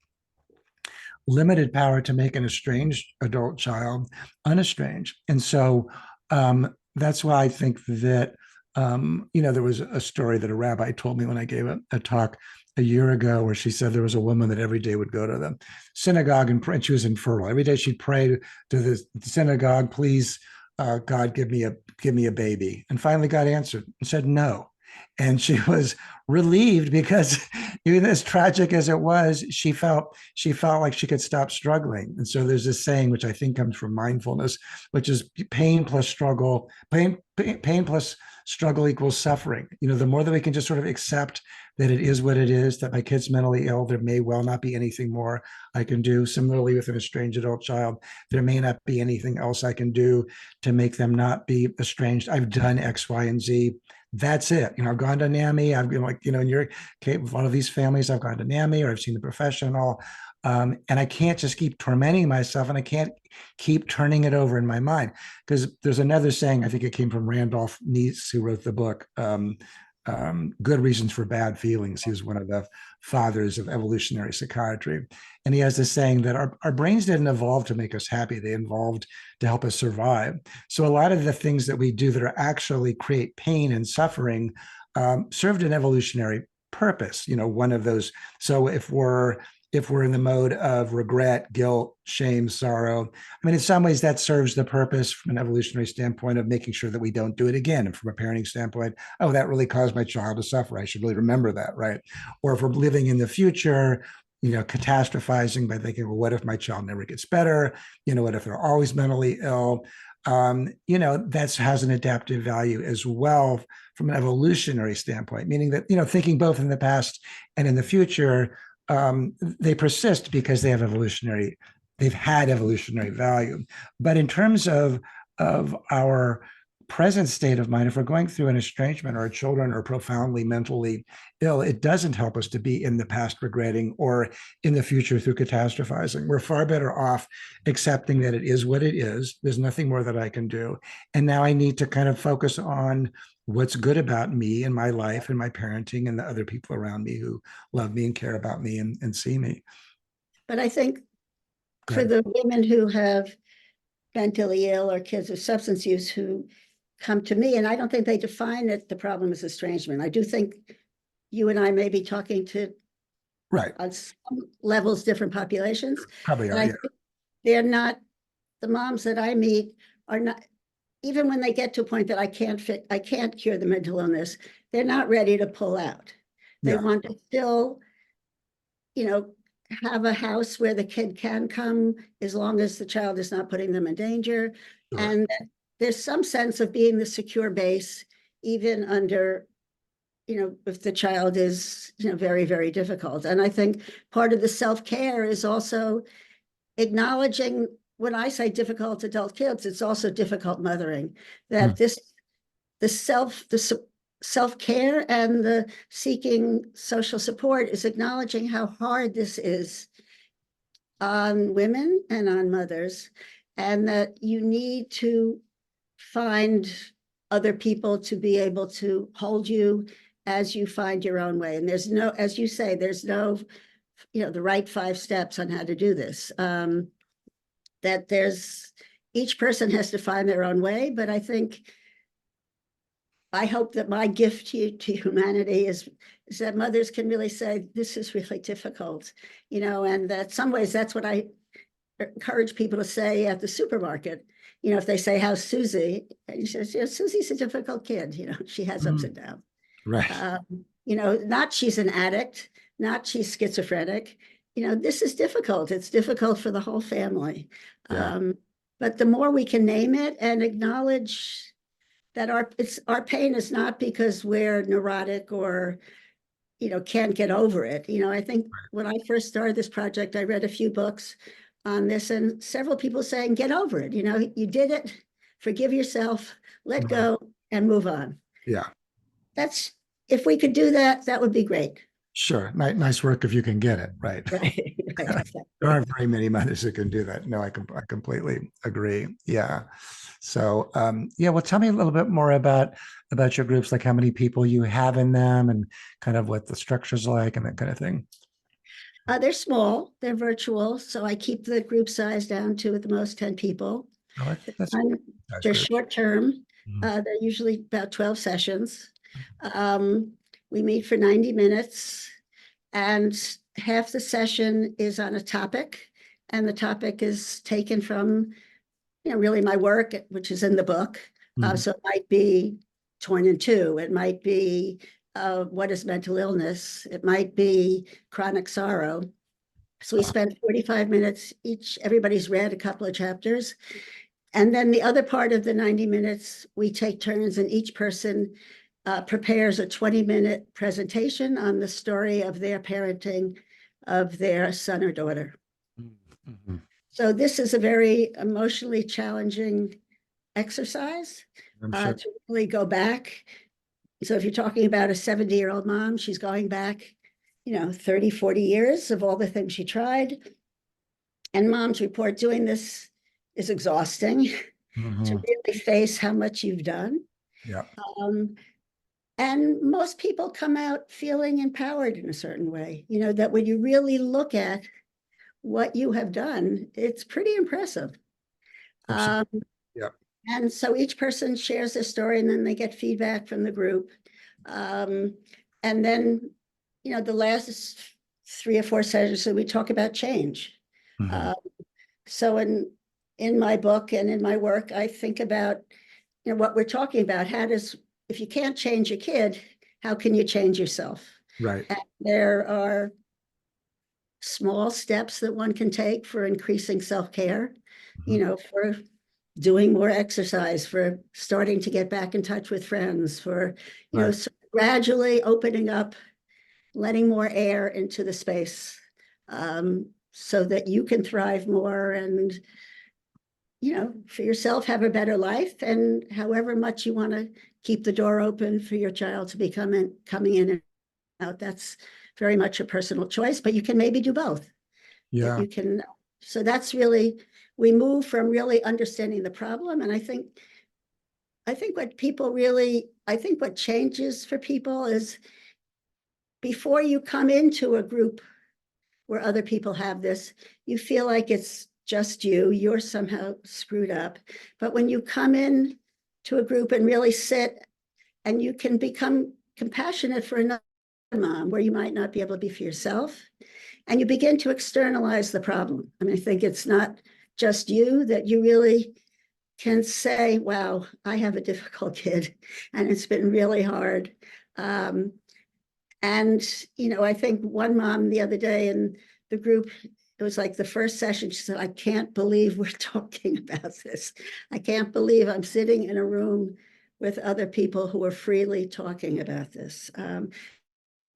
limited power to make an estranged adult child unestranged. And so that's why I think that, there was a story that a rabbi told me when I gave a talk a year ago, where she said there was a woman that every day would go to the synagogue and pray. And she was infertile. Every day she'd pray to the synagogue, please, God, give me a baby. And finally God answered and said no. And she was relieved, because even as tragic as it was, she felt like she could stop struggling. And so there's this saying, which I think comes from mindfulness, which is pain plus struggle equals suffering. The more that we can just sort of accept that it is what it is, that my kid's mentally ill, there may well not be anything more I can do. Similarly, with an estranged adult child, there may not be anything else I can do to make them not be estranged. I've done X, Y, and Z. That's it. I've gone to NAMI. I've been like, in your case, a lot of these families, I've gone to NAMI, or I've seen the professional. And I can't just keep tormenting myself, and I can't keep turning it over in my mind. Because there's another saying, I think it came from Randolph Neese, who wrote the book, Good Reasons for Bad Feelings. He was one of the fathers of evolutionary psychiatry. And he has this saying that our brains didn't evolve to make us happy. They evolved to help us survive. So a lot of the things that we do that are actually create pain and suffering served an evolutionary purpose. One of those. So if we're in the mode of regret, guilt, shame, sorrow, I mean, in some ways that serves the purpose from an evolutionary standpoint of making sure that we don't do it again. And from a parenting standpoint, oh, that really caused my child to suffer. I should really remember that, right? Or if we're living in the future, catastrophizing by thinking, well, what if my child never gets better? What if they're always mentally ill? That has an adaptive value as well from an evolutionary standpoint, meaning that, thinking both in the past and in the future, they persist because they've had evolutionary value. But in terms of our present state of mind, if we're going through an estrangement, or our children are profoundly mentally ill, it doesn't help us to be in the past regretting, or in the future through catastrophizing. We're far better off accepting that it is what it is. There's nothing more that I can do. And now I need to kind of focus on what's good about me and my life and my parenting and the other people around me who love me and care about me and see me. But I think for the women who have mentally ill or kids with substance use who come to me, and I don't think they define it, the problem is estrangement. I do think you and I may be talking to, Right. on some levels, different populations. Probably And are. I Yeah. think they're not, the moms that I meet are not, even when they get to a point that I can't cure the mental illness, they're not ready to pull out. They Yeah. want to still, have a house where the kid can come as long as the child is not putting them in danger. Sure. And there's some sense of being the secure base, even under, if the child is, very, very difficult. And I think part of the self-care is also acknowledging, when I say difficult adult kids, it's also difficult mothering, that this self-care and the seeking social support is acknowledging how hard this is on women and on mothers, and that you need to find other people to be able to hold you as you find your own way. And there's no, as you say, there's no, the right 5 steps on how to do this. That each person has to find their own way, but I hope that my gift to humanity is that mothers can really say, this is really difficult, and that some ways that's what I encourage people to say at the supermarket. If they say, how's Susie? And she says, Susie's a difficult kid, she has ups and downs. Right. Not she's an addict, not she's schizophrenic. This is difficult. It's difficult for the whole family. Yeah. But the more we can name it and acknowledge that our pain is not because we're neurotic or, can't get over it. I think when I first started this project, I read a few books on this and several people saying, get over it. You did it, forgive yourself, let go and move on. Yeah. If we could do that, that would be great. Sure. Nice work if you can get it. Right. Right. There aren't very many mothers who can do that. No, I completely agree. Yeah. So, well, tell me a little bit more about your groups, like how many people you have in them and kind of what the structure's like and that kind of thing. They're small, they're virtual. So I keep the group size down to at the most 10 people. Oh, that's they're short term. Mm-hmm. They're usually about 12 sessions. We meet for 90 minutes and half the session is on a topic, and the topic is taken from, really my work, which is in the book. Mm-hmm. So it might be torn in two. It might be what is mental illness. It might be chronic sorrow. So we spend 45 minutes each. Everybody's read a couple of chapters. And then the other part of the 90 minutes, we take turns and each person prepares a 20-minute presentation on the story of their parenting of their son or daughter. Mm-hmm. So this is a very emotionally challenging exercise Sure. to really go back. So if you're talking about a 70-year-old mom, she's going back, 30, 40 years of all the things she tried. And moms report doing this is exhausting to really face how much you've done. Yeah. And most people come out feeling empowered in a certain way, that when you really look at what you have done, it's pretty impressive. Yeah. And so each person shares their story and then they get feedback from the group. And then, the last 3 or 4 sessions, so we talk about change. Mm-hmm. So in my book and in my work, I think about, what we're talking about. If you can't change a kid, how can you change yourself? Right. And there are small steps that one can take for increasing self-care, for doing more exercise, for starting to get back in touch with friends, for, so gradually opening up, letting more air into the space, so that you can thrive more and, for yourself, have a better life. And however much you want to keep the door open for your child to be coming in and out, that's very much a personal choice, but you can maybe do both. Yeah. You can. So that's really, we move from really understanding the problem. And I think what changes for people is before you come into a group where other people have this, you feel like it's just you're somehow screwed up. But when you come in to a group and really sit, and you can become compassionate for another mom where you might not be able to be for yourself, and you begin to externalize the problem. I mean, I think it's not just you, that you really can say, wow, I have a difficult kid and it's been really hard. And, I think one mom the other day in the group, it was like the first session, she said, I can't believe we're talking about this. I can't believe I'm sitting in a room with other people who are freely talking about this,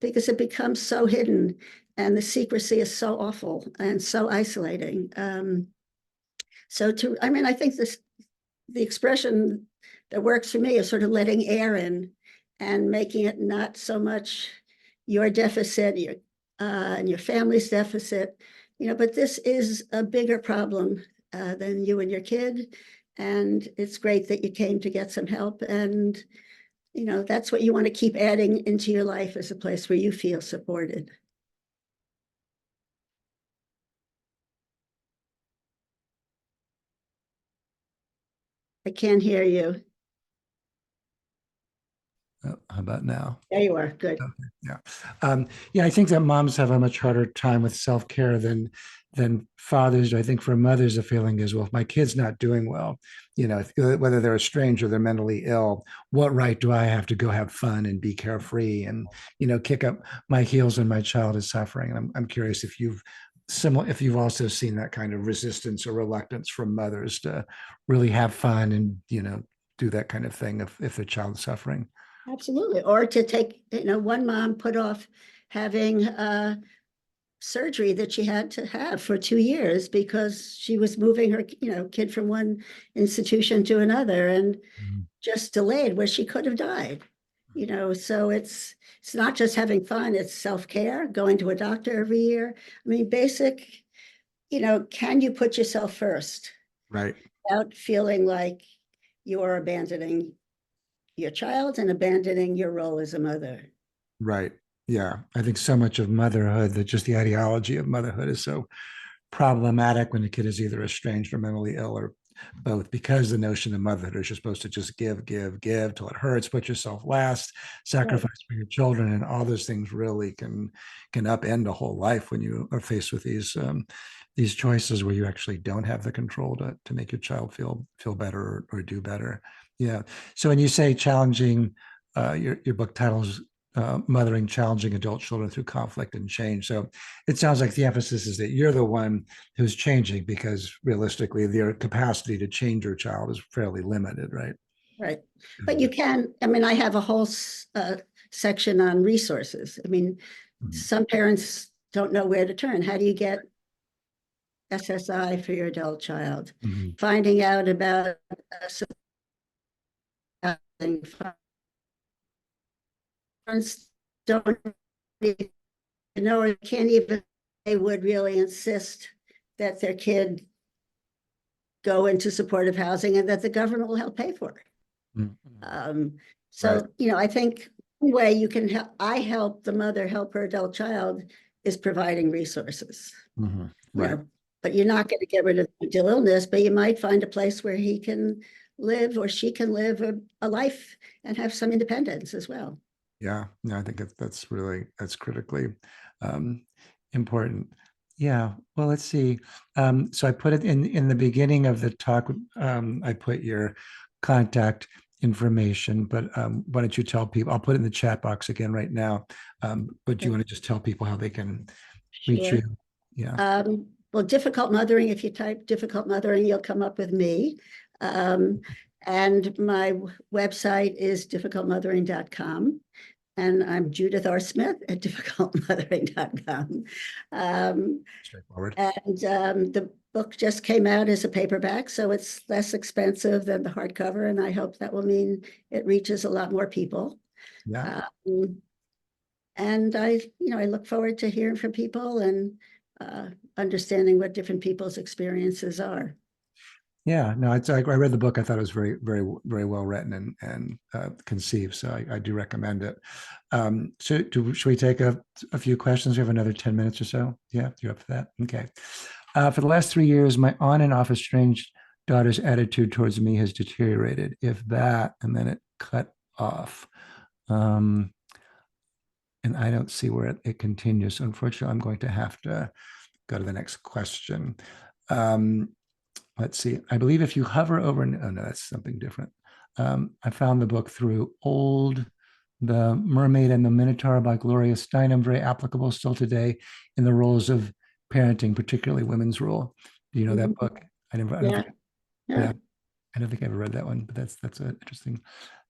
because it becomes so hidden and the secrecy is so awful and so isolating. I think the expression that works for me is sort of letting air in and making it not so much your deficit, and your family's deficit, but this is a bigger problem than you and your kid. And it's great that you came to get some help. And, that's what you want to keep adding into your life, as a place where you feel supported. I can't hear you. Oh, how about now? There you are. Good. Okay, yeah. Yeah, I think that moms have a much harder time with self-care than fathers do. I think for mothers, the feeling is, well, if my kid's not doing well, whether they're estranged or they're mentally ill, what right do I have to go have fun and be carefree and, kick up my heels when my child is suffering? And I'm curious if you've also seen that kind of resistance or reluctance from mothers to really have fun and, do that kind of thing if their child's suffering. Absolutely. Or to take, one mom put off having surgery that she had to have for 2 years because she was moving her, kid from one institution to another, and just delayed where she could have died. So it's not just having fun, it's self-care, going to a doctor every year. I mean, basic, can you put yourself first Right. without feeling like you are abandoning your child and abandoning your role as a mother? Right. Yeah. I think so much of motherhood, that just the ideology of motherhood is so problematic when the kid is either estranged or mentally ill or both, because the notion of motherhood is you're supposed to just give, give, give till it hurts, put yourself last, Right. sacrifice for your children, and all those things really can upend a whole life when you are faced with these choices where you actually don't have the control to make your child feel better or do better. Yeah. So when you say challenging, your book titles mothering challenging adult children through conflict and change. So it sounds like the emphasis is that you're the one who's changing, because realistically, their capacity to change your child is fairly limited, right? Right. But you can, I mean, I have a whole section on resources. I mean, Mhm. some parents don't know where to turn. How do you get SSI for your adult child? Mhm. Finding out about parents don't even know, or can't even, they would really insist that their kid go into supportive housing and that the government will help pay for it. Mhm. Right. So, I think one way you can help, I help the mother help her adult child, is providing resources, Mhm. you Right. know, but you're not going to get rid of mental illness, but you might find a place where he can live or she can live a life and have some independence as well. Yeah. No, I think that's critically um, important. Yeah. Well, let's see. So I put it in the beginning of the talk. I put your contact information, but why don't you tell people? I'll put it in the chat box again right now. But do you want to just tell people how they can reach Sure. you? Yeah. Well, difficult mothering, if you type difficult mothering, you'll come up with me. And my website is difficultmothering.com. And I'm Judith R. Smith at difficultmothering.com. Straightforward. And the book just came out as a paperback, so it's less expensive than the hardcover. And I hope that will mean it reaches a lot more people. Yeah. Um, and I look forward to hearing from people and understanding what different people's experiences are. Yeah, no, it's like I read the book. I thought it was very, very, very well written and conceived. So I do recommend it. Should we take a few questions? We have another 10 minutes or so. Yeah, you're up for that. Okay. For the last 3 years, my on and off estranged daughter's attitude towards me has deteriorated. If that, and then it cut off. Um, and I don't see where it continues. So unfortunately, I'm going to have to go to the next question. Um, let's see. I believe if you hover over, oh no, that's something different. I found the book through The Mermaid and the Minotaur by Gloria Steinem, very applicable still today in the roles of parenting, particularly women's role. Do you know that book? I don't Yeah, think, yeah. yeah, I don't think I ever read that one, but that's interesting.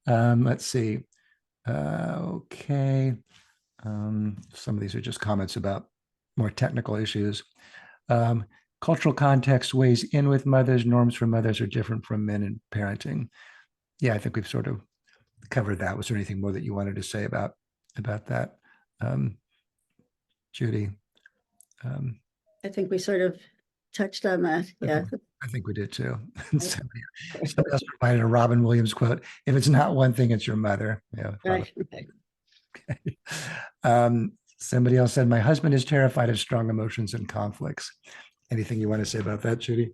Let's see. Okay. Some of these are just comments about more technical issues. Um, Cultural context weighs in with mothers. Norms for mothers are different from men in parenting. Yeah, I think we've sort of covered that. Was there anything more that you wanted to say about that, um, Judy? Um, I think we sort of touched on that. Yeah. I think we did too. Somebody else provided a Robin Williams quote: "If it's not one thing, it's your mother." Yeah, Right. Right. somebody else said, "My husband is terrified of strong emotions and conflicts." Anything you want to say about that, Judy?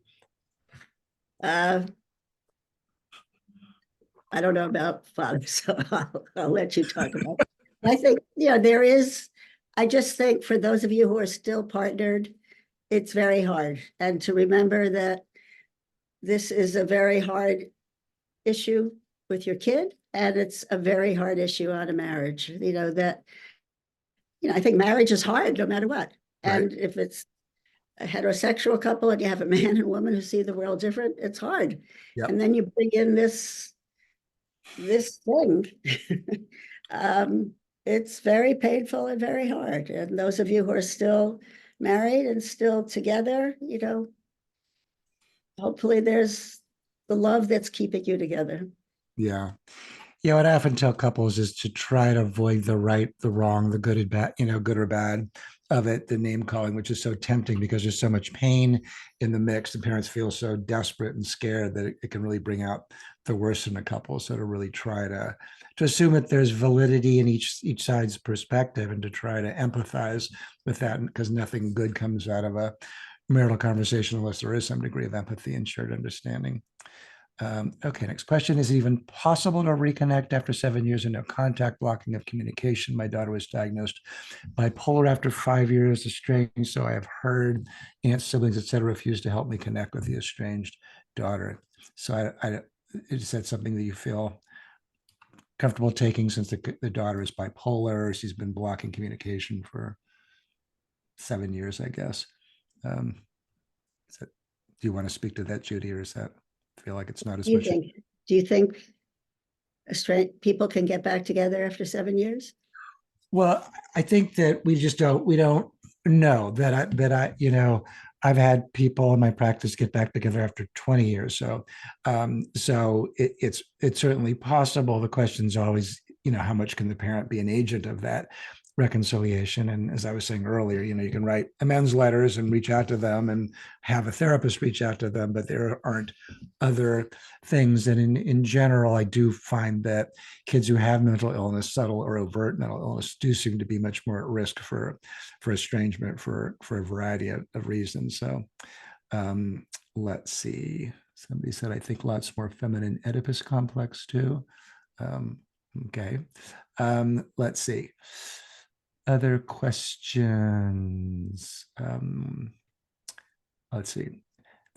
Uh, I don't know about father, so I'll let you talk about it. I think, I just think for those of you who are still partnered, it's very hard. And to remember that this is a very hard issue with your kid, and it's a very hard issue on a marriage. I think marriage is hard no matter what. Right. And if it's a heterosexual couple and you have a man and woman who see the world different, it's hard. Yep. And then you bring in this thing. It's very painful and very hard. And those of you who are still married and still together, hopefully there's the love that's keeping you together. Yeah. Yeah, what I often tell couples is to try to avoid the right, the wrong, the good and bad, good or bad of it, the name calling, which is so tempting because there's so much pain in the mix. The parents feel so desperate and scared that it can really bring out the worst in a couple. So to really try to assume that there's validity in each side's perspective and to try to empathize with that, because nothing good comes out of a marital conversation unless there is some degree of empathy and shared understanding. Okay, next question. Is it even possible to reconnect after 7 years of no contact, blocking of communication? My daughter was diagnosed bipolar after 5 years, estranged. So I have heard aunts, siblings, etc., refuse to help me connect with the estranged daughter. So is that something that you feel comfortable taking since the daughter is bipolar? She's been blocking communication for 7 years, I guess. Um, do you want to speak to that, Judy, or is that feel like it's not as much? Do you think people can get back together after 7 years? Well, I think that we don't know I've had people in my practice get back together after 20 years. So it's certainly possible. The question is always, how much can the parent be an agent of that reconciliation? And as I was saying earlier, you can write amends letters and reach out to them and have a therapist reach out to them, but there aren't other things. And in general, I do find that kids who have mental illness, subtle or overt mental illness, do seem to be much more at risk for estrangement for a variety of reasons. So let's see. Somebody said, I think lots more feminine Oedipus complex too. Okay. Let's see. Other questions. Let's see.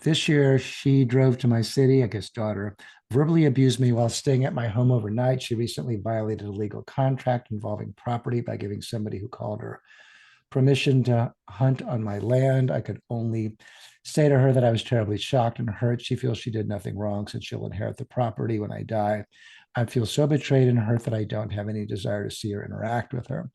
This year, she drove to my city, I guess daughter, verbally abused me while staying at my home overnight. She recently violated a legal contract involving property by giving somebody who called her permission to hunt on my land. I could only say to her that I was terribly shocked and hurt. She feels she did nothing wrong since she'll inherit the property when I die. I feel so betrayed and hurt that I don't have any desire to see or interact with her.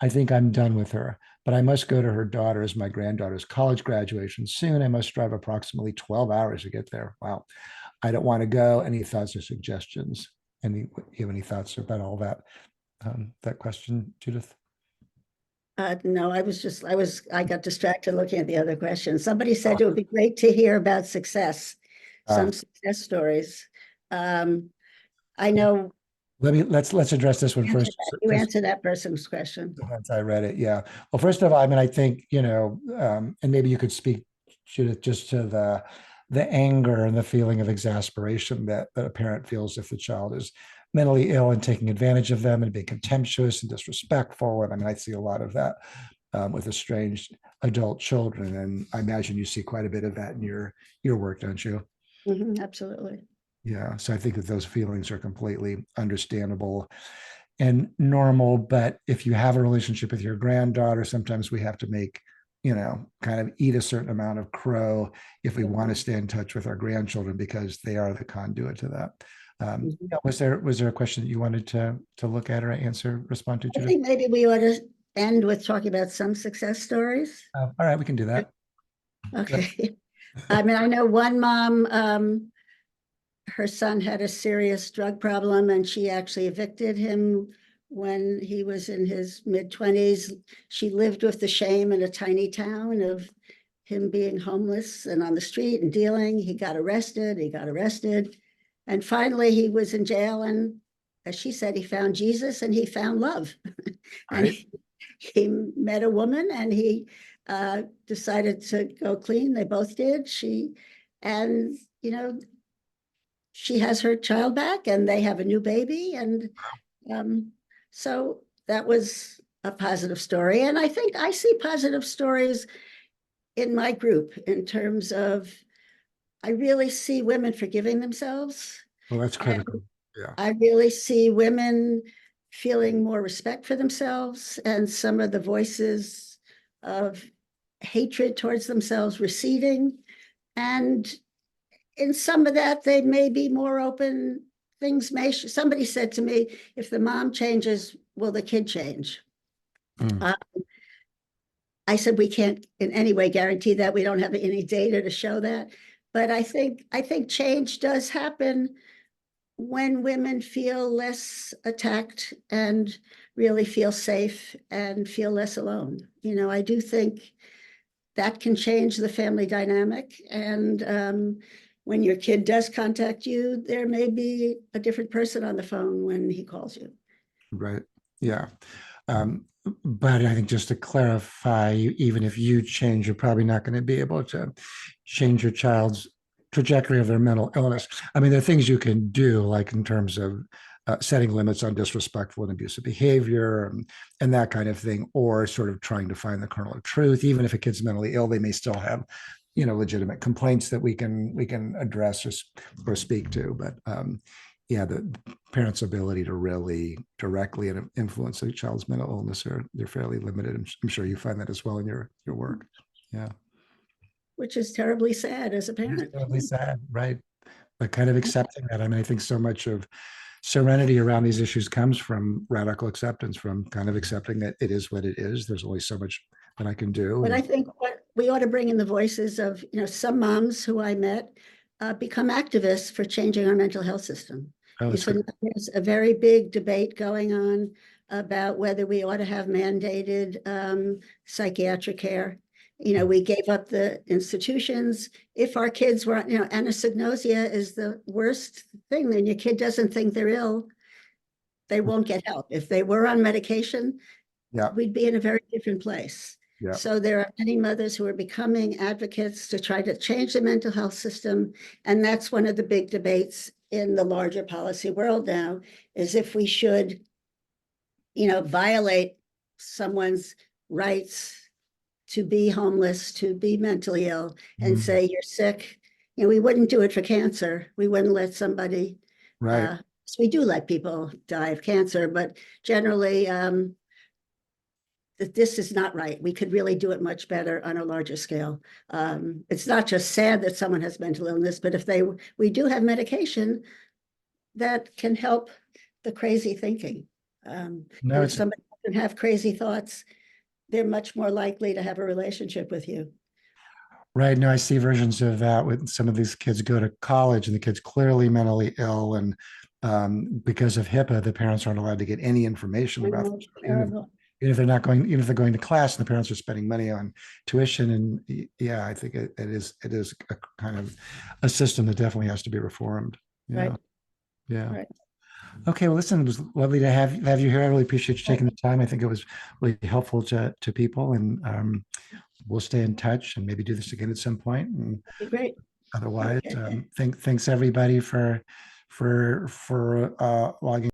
I think I'm done with her, but I must go to her daughter's, my granddaughter's college graduation soon. I must drive approximately 12 hours to get there. Wow. I don't want to go. Any thoughts or suggestions? You have any thoughts about all that? That question, Judith? No, I got distracted looking at the other question. Somebody said it would be great to hear about some success stories. I know. Let's address this one first. You answer that person's question. Once I read it, yeah. Well, first of all, I mean, I think, and maybe you could speak, Judith, just to the anger and the feeling of exasperation that a parent feels if the child is mentally ill and taking advantage of them and being contemptuous and disrespectful. And I mean, I see a lot of that with estranged adult children, and I imagine you see quite a bit of that in your work, don't you? Absolutely. Yeah. So I think that those feelings are completely understandable and normal. But if you have a relationship with your granddaughter, sometimes we have to make, kind of eat a certain amount of crow if we want to stay in touch with our grandchildren, because they are the conduit to that. Was there a question that you wanted to look at or answer, respond to, Judith? I think maybe we ought to end with talking about some success stories. All right, we can do that. Okay. I mean, I know one mom her son had a serious drug problem, and she actually evicted him when he was in his mid-20s. She lived with the shame in a tiny town of him being homeless and on the street and dealing. He got arrested. And finally, he was in jail. And as she said, he found Jesus and he found love. And Right. he met a woman, and he decided to go clean. They both did. And, she has her child back, and they have a new baby. And so that was a positive story. And I think I see positive stories in my group in terms of, I really see women forgiving themselves. Well, that's And critical. Yeah. I really see women feeling more respect for themselves, and some of the voices of hatred towards themselves receding. And in some of that, they may be more open. Somebody said to me, if the mom changes, will the kid change? Mm. I said, we can't in any way guarantee that. We don't have any data to show that. But I think change does happen when women feel less attacked and really feel safe and feel less alone. I do think that can change the family dynamic. And when your kid does contact you, there may be a different person on the phone when he calls you. Right. Yeah. But I think just to clarify, even if you change, you're probably not going to be able to change your child's trajectory of their mental illness. I mean, there are things you can do, like in terms of setting limits on disrespectful and abusive behavior and that kind of thing, or sort of trying to find the kernel of truth. Even if a kid's mentally ill, they may still have, legitimate complaints that we can address or speak to. But yeah, the parents' ability to really directly influence a child's mental illness they're fairly limited. I'm sure you find that as well in your work. Yeah. Which is terribly sad as a It is parent. terribly sad, right? But kind of accepting that. I mean, I think so much of serenity around these issues comes from radical acceptance, from kind of accepting that it is what it is. There's only so much that I can do. But I And think what we ought to bring in the voices of, some moms who I met become activists for changing our mental health system. oh, that's So great. there's a very big debate going on about whether we ought to have mandated psychiatric care. We gave up the institutions. If our kids were, anosognosia is the worst thing. Then your kid doesn't think they're ill, they won't get help. If they were on medication, Yeah, we'd be in a very different place. yeah, So there are many mothers who are becoming advocates to try to change the mental health system. And that's one of the big debates in the larger policy world now, is if we should, violate someone's rights to be homeless, to be mentally ill, and Mhm. say you're sick. We wouldn't do it for cancer. We wouldn't let somebody, Right. so we do let people die of cancer, but generally, that this is not right. We could really do it much better on a larger scale. It's not just sad that someone has mental illness, but if we do have medication that can help the crazy thinking. No, If it's somebody can have crazy thoughts, they're much more likely to have a relationship with you. right. No, I see versions of that with some of these kids go to college and the kid's clearly mentally ill. And because of HIPAA, the parents aren't allowed to get any information about them. Terrible. Even if they're going to class and the parents are spending money on tuition. And yeah, I think it is a kind of a system that definitely has to be reformed. Yeah. Right. Yeah. Right. Okay. Well, listen, it was lovely to have you here. I really appreciate you taking the time. I think it was really helpful to people, and we'll stay in touch and maybe do this again at some point. And Great. otherwise, Okay. thanks everybody for logging